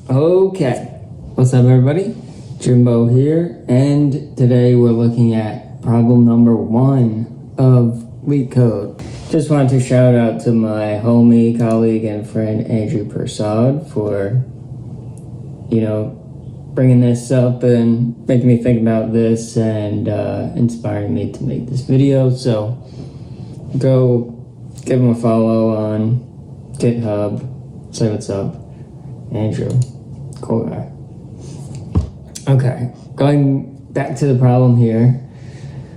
Okay, what's up everybody? Jimbo here, and today we're looking at problem number 1 of Leetcode. Just wanted to shout out to my homie, colleague, and friend Andrew Persad for, bringing this up and making me think about this and inspiring me to make this video. So go give him a follow on GitHub, say what's up. Andrew, cool guy. Okay, going back to the problem here,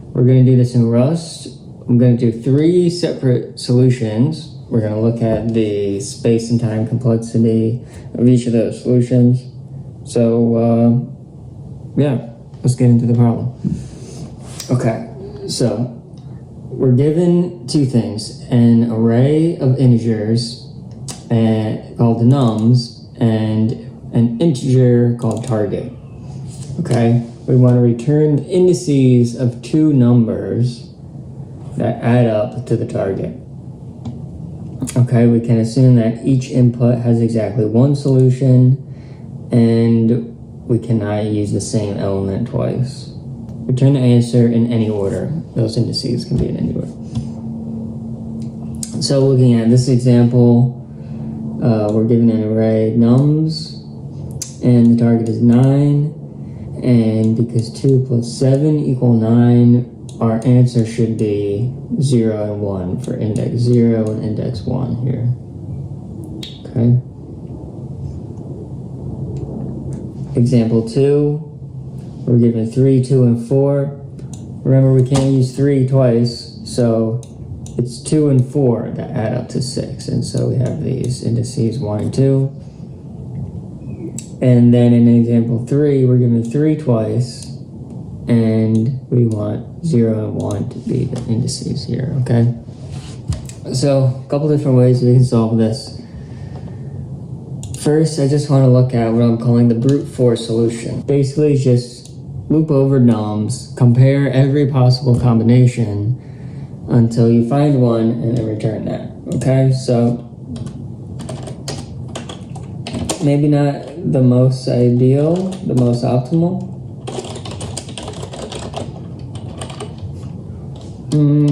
we're going to do this in Rust. I'm going to do 3 separate solutions. We're going to look at the space and time complexity of each of those solutions. So, yeah, let's get into the problem. Okay, so we're given 2 things, an array of integers called nums, and an integer called target. Okay, we want to return the indices of 2 numbers that add up to the target. Okay, we can assume that each input has exactly 1 solution, and we cannot use the same element twice. Return the answer in any order. Those indices can be in any order. So looking at this example, we're given an array nums, and the target is 9, and because 2 plus 7 equal 9, our answer should be 0 and 1 for index 0 and index 1 here. Okay. Example 2, we're given 3, 2, and 4. Remember, we can't use 3 twice, so it's 2 and 4 that add up to 6, and so we have these indices 1 and 2. And then in example 3, we're given 3 twice, and we want 0 and 1 to be the indices here, okay? So, a couple different ways we can solve this. First, I just want to look at what I'm calling the brute force solution. Basically, just loop over nums, compare every possible combination until you find one, and then return that, okay? So, maybe not the most ideal, the most optimal,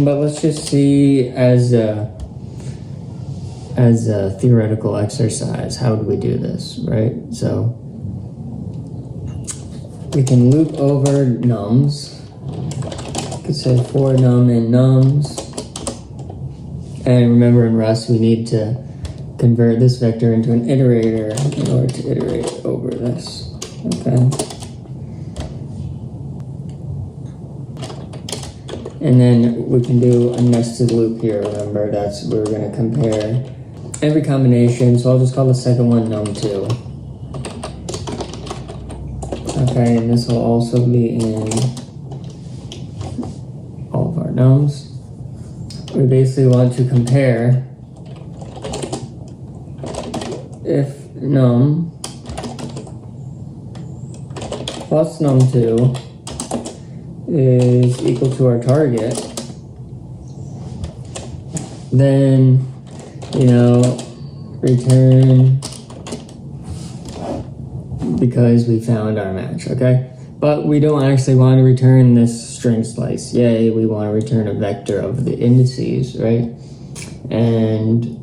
but let's just see as a theoretical exercise, how do we do this, right? So we can loop over nums. We could say for num and nums, and remember in Rust we need to convert this vector into an iterator in order to iterate over this, okay? And then we can do a nested loop here. Remember, that's where we're going to compare every combination, so I'll just call the second one num2. Okay, and this will also be in all of our nums. We basically want to compare if num plus num2 is equal to our target, then, return because we found our match, okay? But we don't actually want to return this string slice. Yay, we want to return a vector of the indices, right? And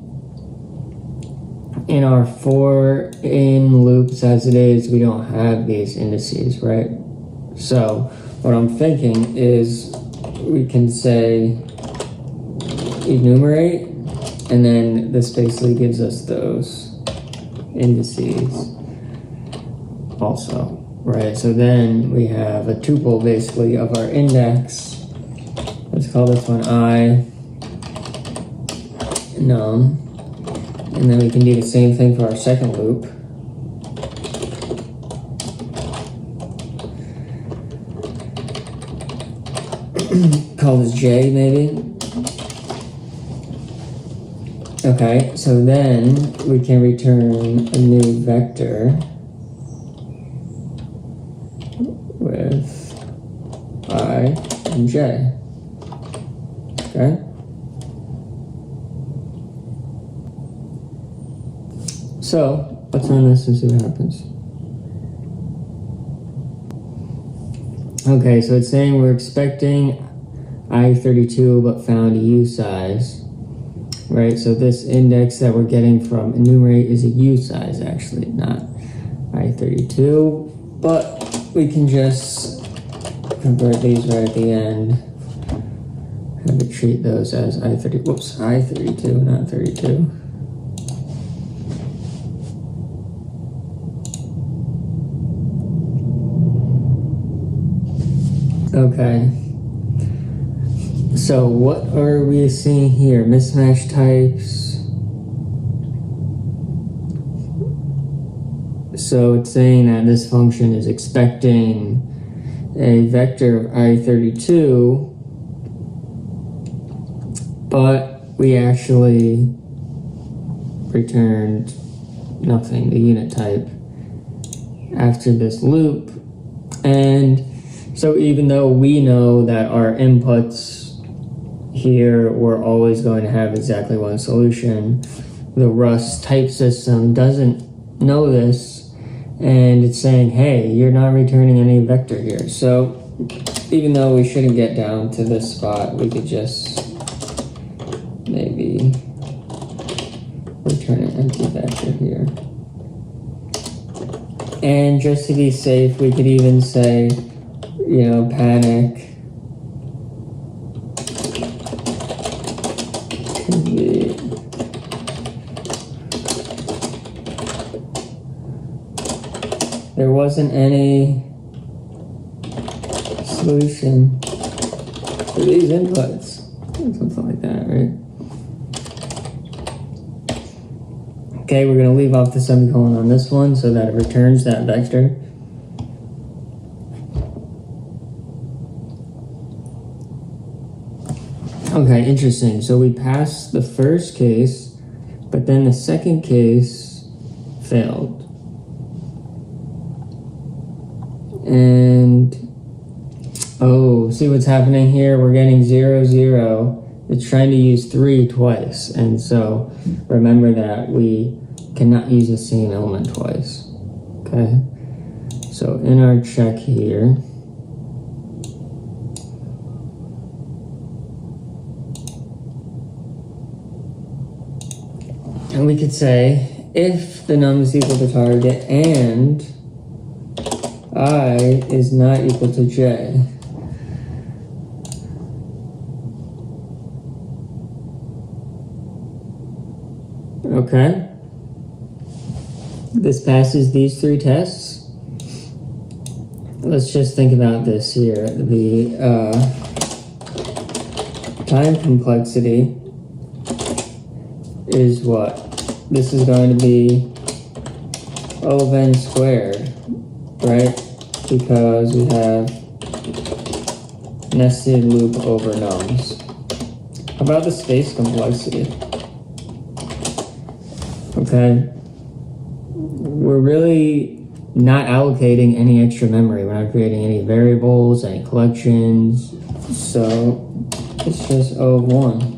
in our for in loops as it is, we don't have these indices, right? So what I'm thinking is we can say enumerate, and then this basically gives us those indices also, right? So then we have a tuple basically of our index. Let's call this one I num, and then we can do the same thing for our second loop. Call this J maybe. Okay, so then we can return a new vector with I and J. Okay? So Let's run this and see what happens. Okay, so it's saying we're expecting I32 but found a U size, right? So this index that we're getting from enumerate is a U size actually, not I32, but we can just convert these right at the end. Have to treat those as I32, not 32. Okay. So what are we seeing here? Mismatch types. So it's saying that this function is expecting a vector of I32, but we actually returned nothing, the unit type, after this loop. And so even though we know that our inputs here we're always going to have exactly one solution, the Rust type system doesn't know this, and it's saying, hey, you're not returning any vector here. So even though we shouldn't get down to this spot, we could just maybe return an empty vector here. And just to be safe, we could even say, you know, panic can be there wasn't any solution for these inputs. Something like that, right? Okay, we're going to leave off the semicolon on this one so that it returns that vector. Okay, interesting. So we passed the first case, but then the second case failed. And, oh, see what's happening here? We're getting 0, 0. It's trying to use 3 twice. And so remember that we cannot use the same element twice. Okay? So in our check here, and we could say, if the num is equal to target and I is not equal to j, okay, this passes these 3 tests. Let's just think about this here. The time complexity is what? This is going to be O of n squared, right? Because we have nested loop over nums. How about the space complexity? Okay. We're really not allocating any extra memory. We're not creating any variables, any collections. So it's just O of 1.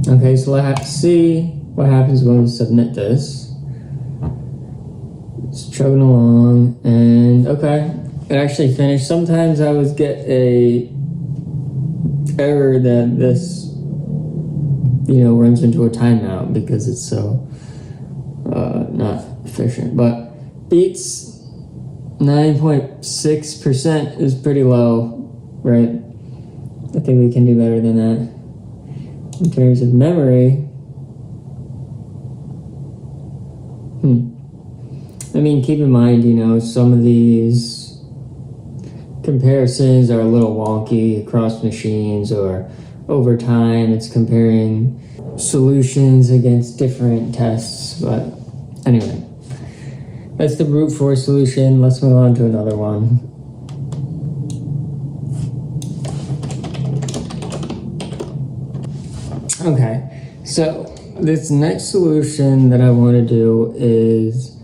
Okay, so let's see what happens when we submit this. It's chugging along, and okay, it actually finished. Sometimes I always get a error that this, you know, runs into a timeout because it's so not efficient. But beats 9.6% is pretty low, right? I think we can do better than that. In terms of memory, I mean, keep in mind, you know, some of these comparisons are a little wonky across machines, or over time it's comparing solutions against different tests. But anyway, that's the brute force solution. Let's move on to another one. Okay, so this next solution that I want to do is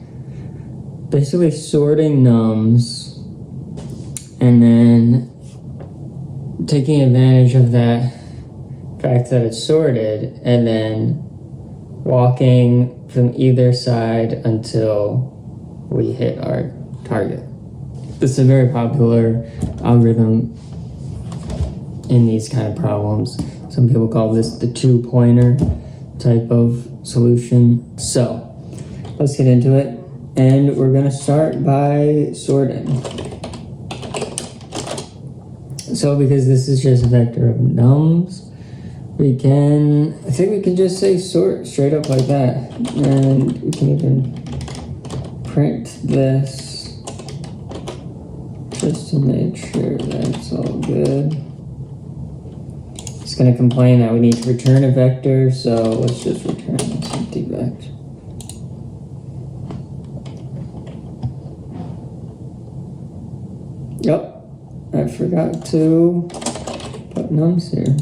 basically sorting nums and then taking advantage of that fact that it's sorted and then walking from either side until we hit our target. This is a very popular algorithm in these kind of problems. Some people call this the two-pointer type of solution. So let's get into it, and we're gonna start by sorting. So because this is just a vector of nums, I think we can just say sort straight up like that. And we can even print this just to make sure that's all good. It's going to complain that we need to return a vector, so let's just return this empty vector. Yep, I forgot to put nums here.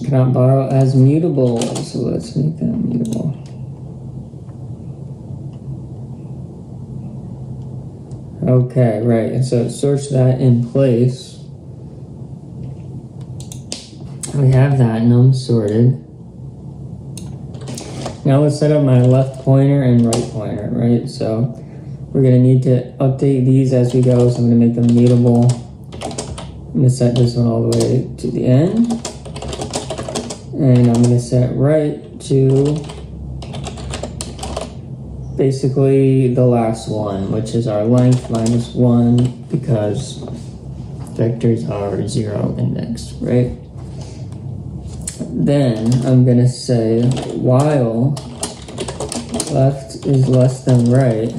Cannot borrow as mutable, so let's make that mutable. Okay, right, and so it sorts that in place. We have that num sorted. Now let's set up my left pointer and right pointer, right? So we're gonna need to update these as we go, so I'm gonna make them mutable. I'm gonna set this one all the way to the end. And I'm gonna set right to basically the last one, which is our length minus 1, because vectors are 0 indexed, right? Then I'm gonna say while left is less than right,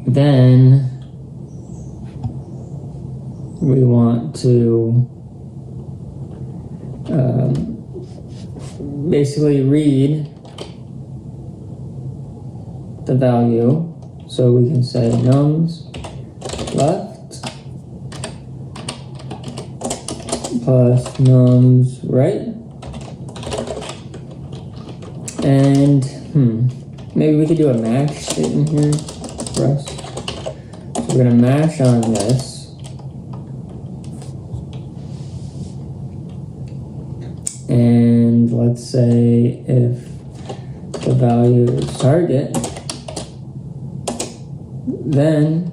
then we want to basically read the value, so we can say nums left plus nums right, and maybe we could do a mash statement here for us. So we're gonna mash on this. And let's say if the value is target, then,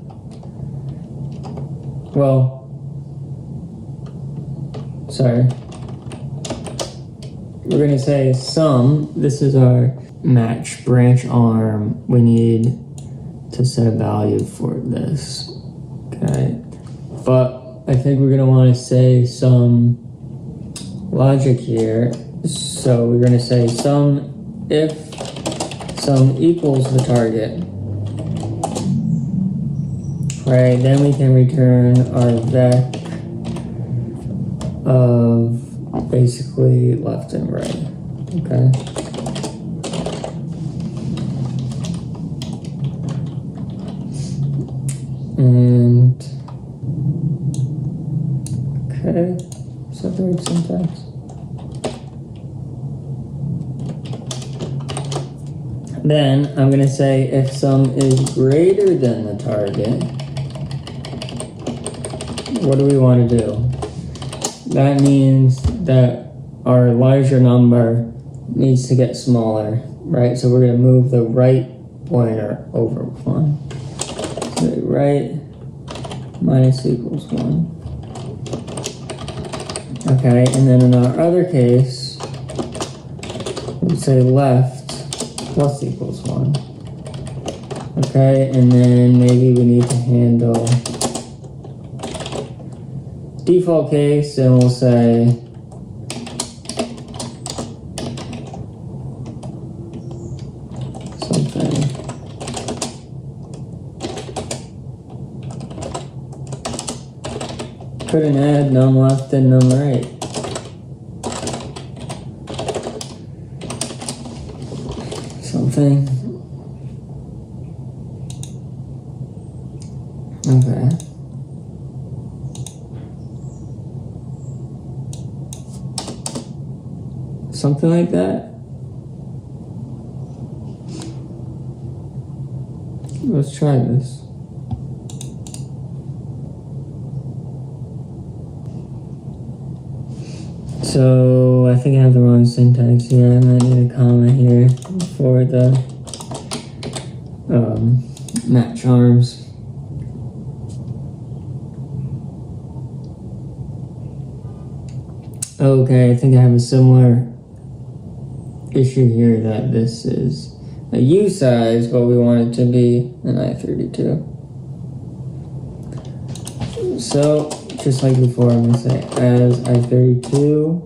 we're going to say sum. This is our match branch arm. We need to set a value for this, okay? But I think we're going to want to say some logic here. So we're going to say sum if sum equals the target, right? Then we can return our vec of basically left and right, okay? And okay, separate syntax. Then I'm going to say if sum is greater than the target, what do we want to do? That means that our larger number needs to get smaller, right? So we're going to move the right pointer over 1. So right minus equals 1. Okay, and then in our other case, we say left plus equals 1. Okay, and then maybe we need to handle default case, and we'll say something. Couldn't add num left and num right. Something. Okay. Something like that. Let's try this. So I think I have the wrong syntax here. I might need a comma here for the match arms. Okay, I think I have a similar issue here that this is a U size, but we want it to be an I32. So, just like before, I'm going to say as I32,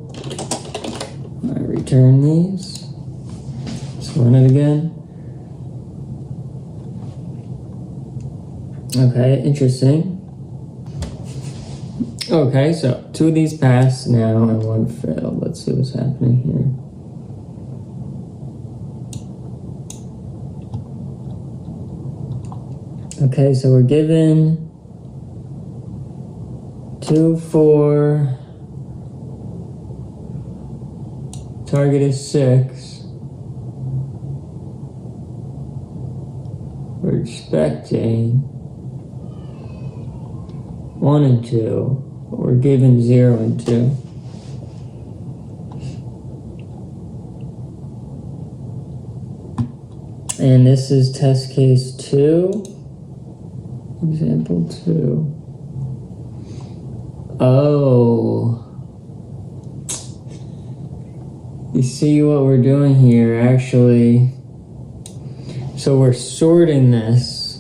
I return these. Let's run it again. Okay, interesting. Okay, so 2 of these passed now and 1 failed. Let's see what's happening here. Okay, so we're given 2, 4, target is 6. We're expecting 1 and 2. But we're given 0 and 2. And this is test case 2. Example 2. Oh. You see what we're doing here, actually. So we're sorting this.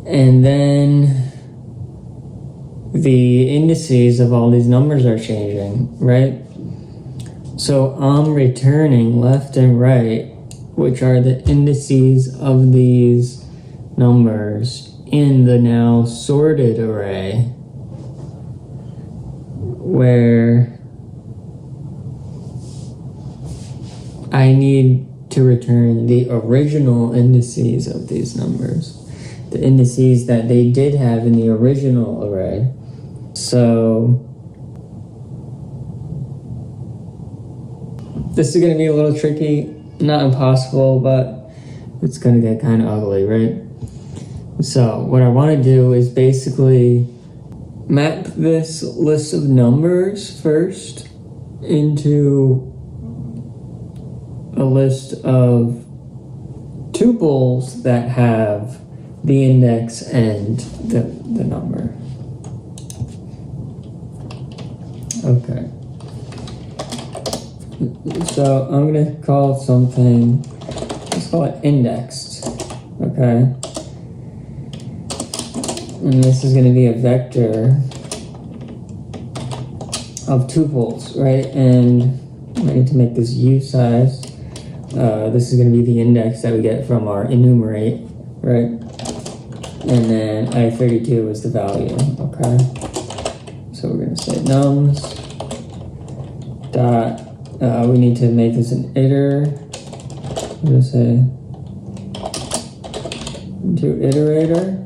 And then the indices of all these numbers are changing, right? So I'm returning left and right, which are the indices of these numbers in the now sorted array, where I need to return the original indices of these numbers, the indices that they did have in the original array. So this is going to be a little tricky, not impossible, but it's going to get kind of ugly, right? So what I want to do is basically map this list of numbers first into a list of tuples that have the index and the number. Okay. So I'm going to call something, let's call it indexed, okay? And this is going to be a vector of tuples, right? And I need to make this U size. This is going to be the index that we get from our enumerate, right? And then I32 is the value, okay? So we're going to say nums dot, we need to make this an iter. We're going to say do iterator.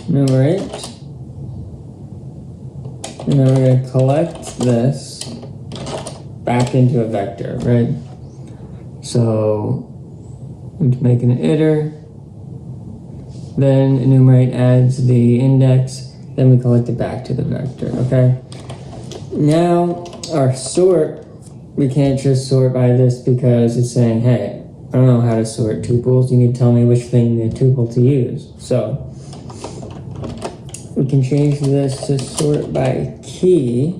Enumerate. And then we're going to collect this back into a vector, right? So we need to make an iter. Then enumerate adds the index. Then we collect it back to the vector, okay? Now, our sort, we can't just sort by this because it's saying, hey, I don't know how to sort tuples. You need to tell me which thing the tuple to use. So we can change this to sort by key.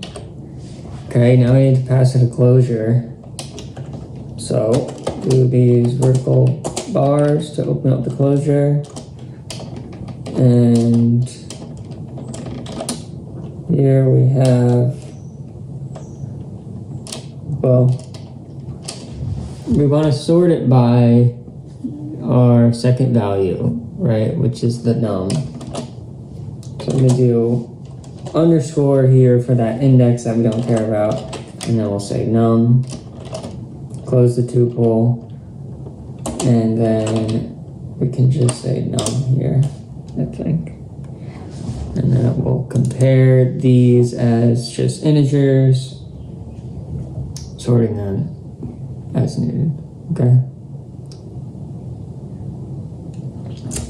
Okay, now we need to pass it a closure. So do these vertical bars to open up the closure. And here we have, well, we want to sort it by our second value, right, which is the num. So I'm going to do underscore here for that index that we don't care about, and then we'll say num, close the tuple, and then we can just say num here, I think. And then it will compare these as just integers, sorting them. as needed. Okay.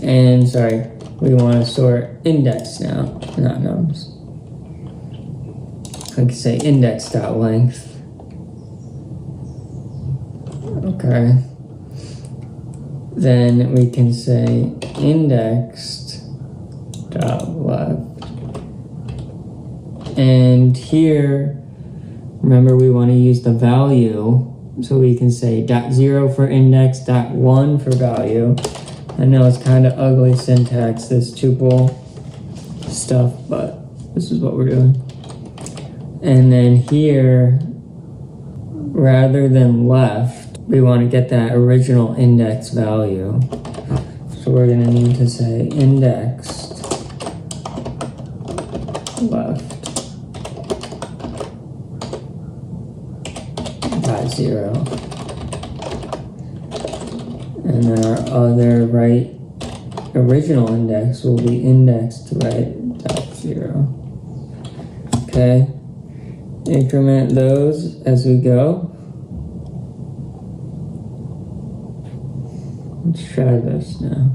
And sorry, we want to sort index now, not nums. I could say index.length. Okay. Then we can say indexed.left. And here, remember we want to use the value, so we can say .0 for index, .1 for value. I know it's kind of ugly syntax, this tuple stuff, but this is what we're doing. And then here, rather than left, we want to get that original index value. So we're going to need to say indexed left .0. And then our other right original index will be indexed right .0. Okay. Increment those as we go. Let's try this now.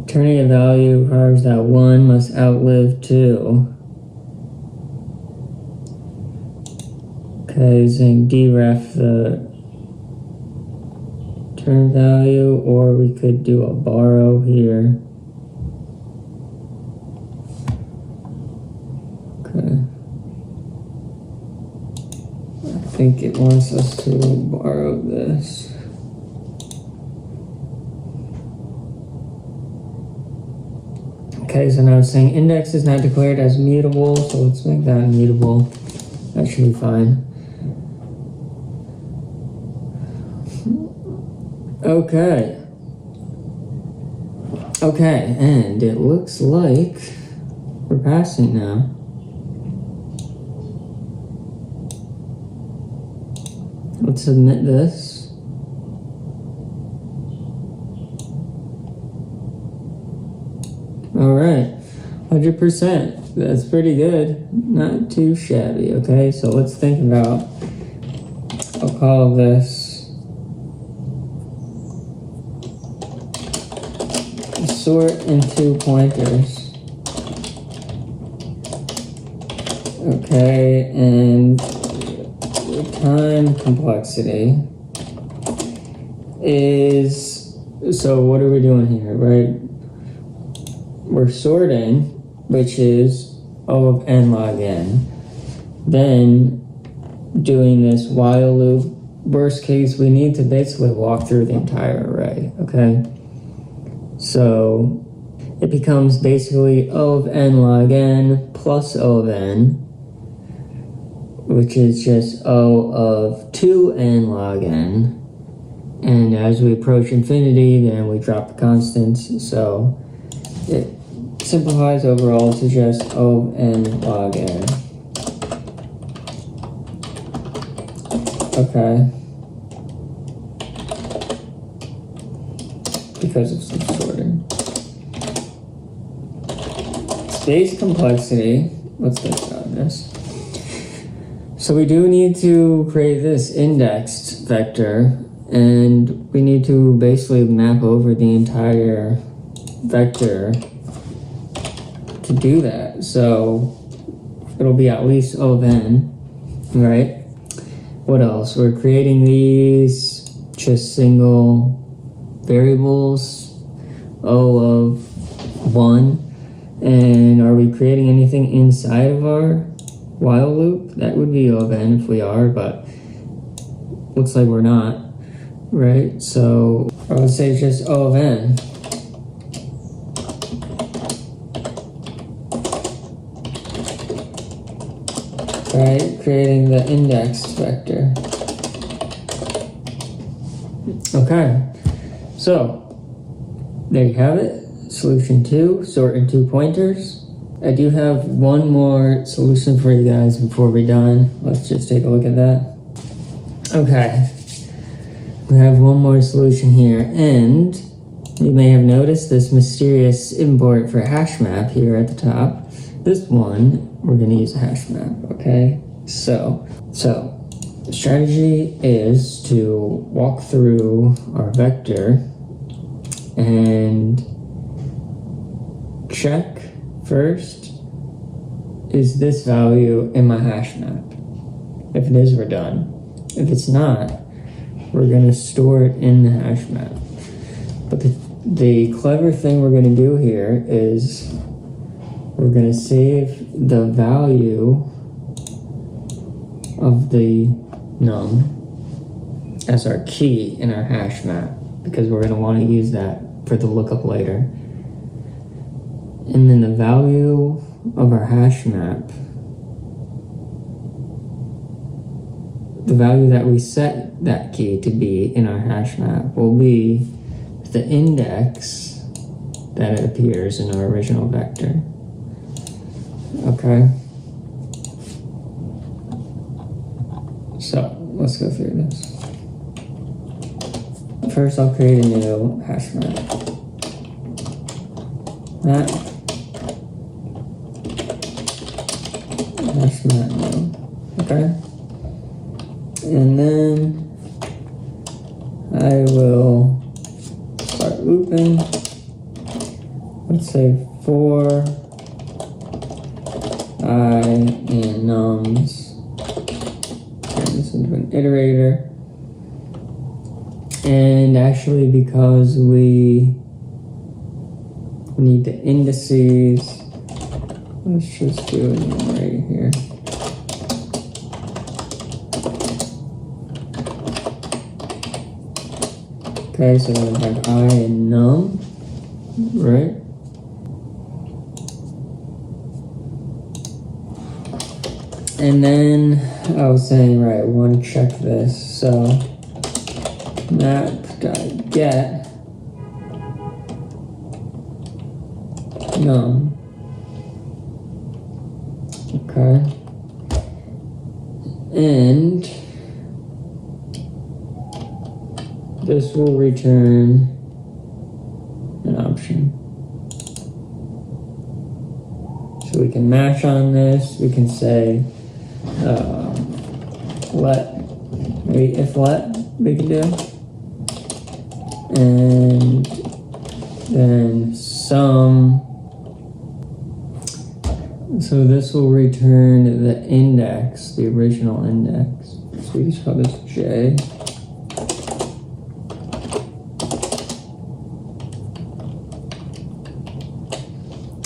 Turning a value requires that 1 must outlive 2. Okay, saying deref the turn value, or we could do a borrow here. Okay. I think it wants us to borrow this. Okay, so now it's saying index is not declared as mutable, so let's make that immutable. That should be fine. Okay. Okay, and it looks like we're passing now. Let's submit this. All right, 100%. That's pretty good. Not too shabby, okay? So let's think about, I'll call this sort into pointers. Okay, and the time complexity is, so what are we doing here, right? We're sorting, which is O of n log n. Then doing this while loop. Worst case, we need to basically walk through the entire array, okay? So it becomes basically O of n log n plus O of n, which is just O of 2n log n. And as we approach infinity, then we drop the constants. So it simplifies overall to just O of n log n. Okay. Because of some sorting. Space complexity. Let's get started on this. So we do need to create this indexed vector, and we need to basically map over the entire vector to do that. So it'll be at least O of n, right? What else? We're creating these just single variables, O of 1. And are we creating anything inside of our while loop? That would be O of n if we are, but looks like we're not, right? So I would say it's just O of n. Right, creating the indexed vector. Okay, so there you have it. Solution 2, sort into pointers. I do have one more solution for you guys before we're done. Let's just take a look at that. Okay, we have one more solution here, and You may have noticed this mysterious import for hash map here at the top. This one, we're going to use a hash map, okay? So the strategy is to walk through our vector and check first, is this value in my hash map? If it is, we're done. If it's not, we're going to store it in the hash map. But the clever thing we're going to do here is we're going to save the value of the num as our key in our hash map, because we're going to want to use that for the lookup later. And then the value of our hash map, the value that we set that key to be in our hash map, will be the index that it appears in our original vector. Okay? So, let's go through this. First, I'll create a new hash map. Hash map new. Okay? And then I will start looping. Let's say for I and nums. Turn this into an iterator. And actually, because we need the indices, let's just do it right here. Okay, so we have I and num, right? And then I was saying, right, we want to check this. So map.get num. Okay. And this will return an option. So we can match on this. We can say maybe if let we can do, and then sum. So this will return the index, the original index. So we just call this J.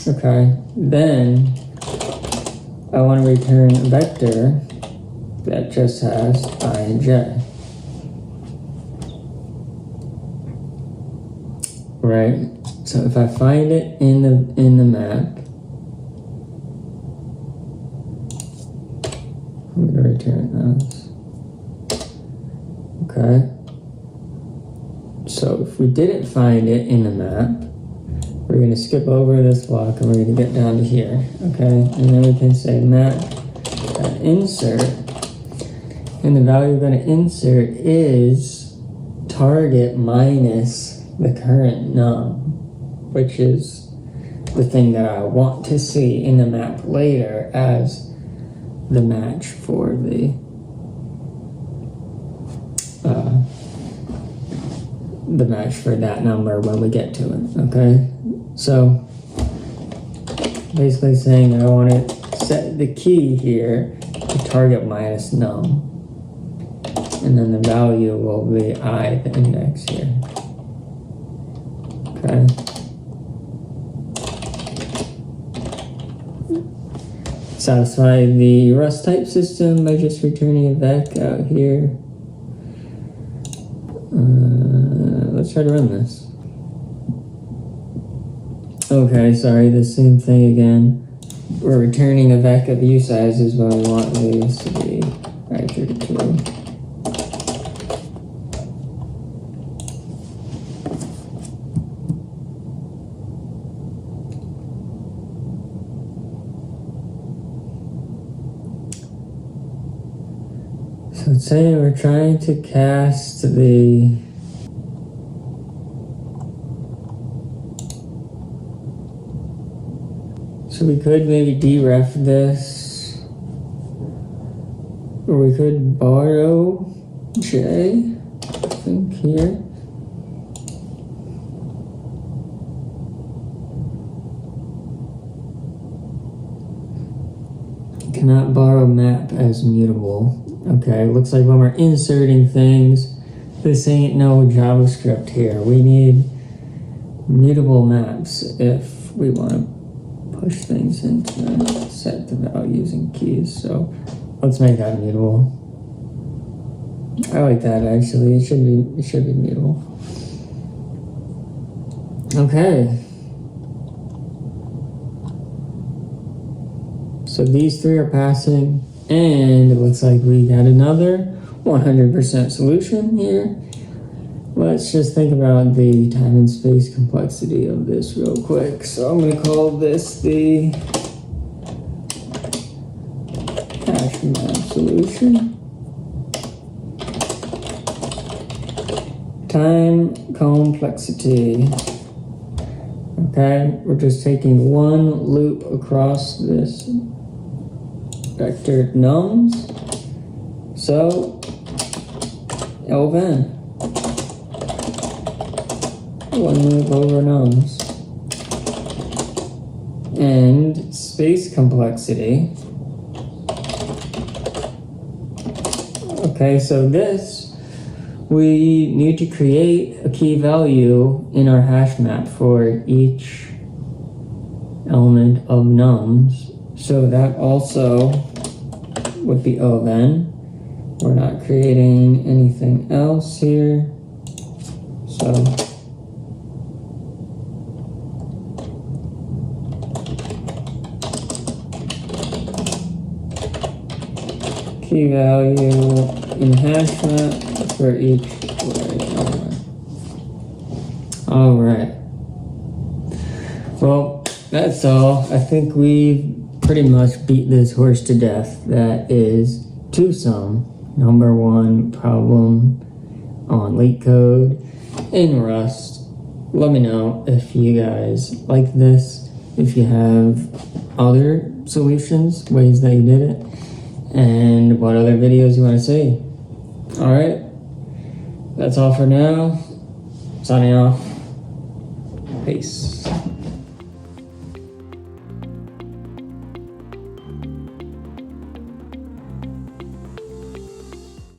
Okay, then I want to return a vector that just has I and J. Right? So if I find it in the map, I'm going to return those. Okay. So if we didn't find it in the map, we're going to skip over this block and we're going to get down to here. Okay. And then we can say map insert. And the value we're going to insert is target minus the current num, which is the thing that I want to see in the map later as the match for the match for that number when we get to it. Okay, so basically saying that I want to set the key here to target minus num, and then the value will be I, the index here. Okay. Satisfy the Rust type system by just returning a vec out here. Let's try to run this. Okay, sorry, the same thing again. We're returning a vec of usizes when we want these to be I32. So let's say we're trying to cast the So we could maybe deref this, or we could borrow J, I think here. Cannot borrow map as mutable. Okay, looks like when we're inserting things, this ain't no JavaScript here. We need mutable maps if we want to push things into set the values and keys. So let's make that mutable. I like that actually. It should be mutable. Okay. So these three are passing, and it looks like we got another 100% solution here. Let's just think about the time and space complexity of this real quick. So I'm going to call this the hash map solution. Time complexity. Okay, we're just taking one loop across this vector nums. So ln. One loop over nums. And space complexity. Okay, so this, we need to create a key value in our hash map for each element of nums. So that also would be O then. We're not creating anything else here. So key value in hash map for each element. All right. Well, that's all. I think we pretty much beat this horse to death. That is two-sum, number one problem on Leetcode in Rust. Let me know if you guys like this, if you have other solutions, ways that you did it, and what other videos you want to see. All right, that's all for now. Signing off. Peace.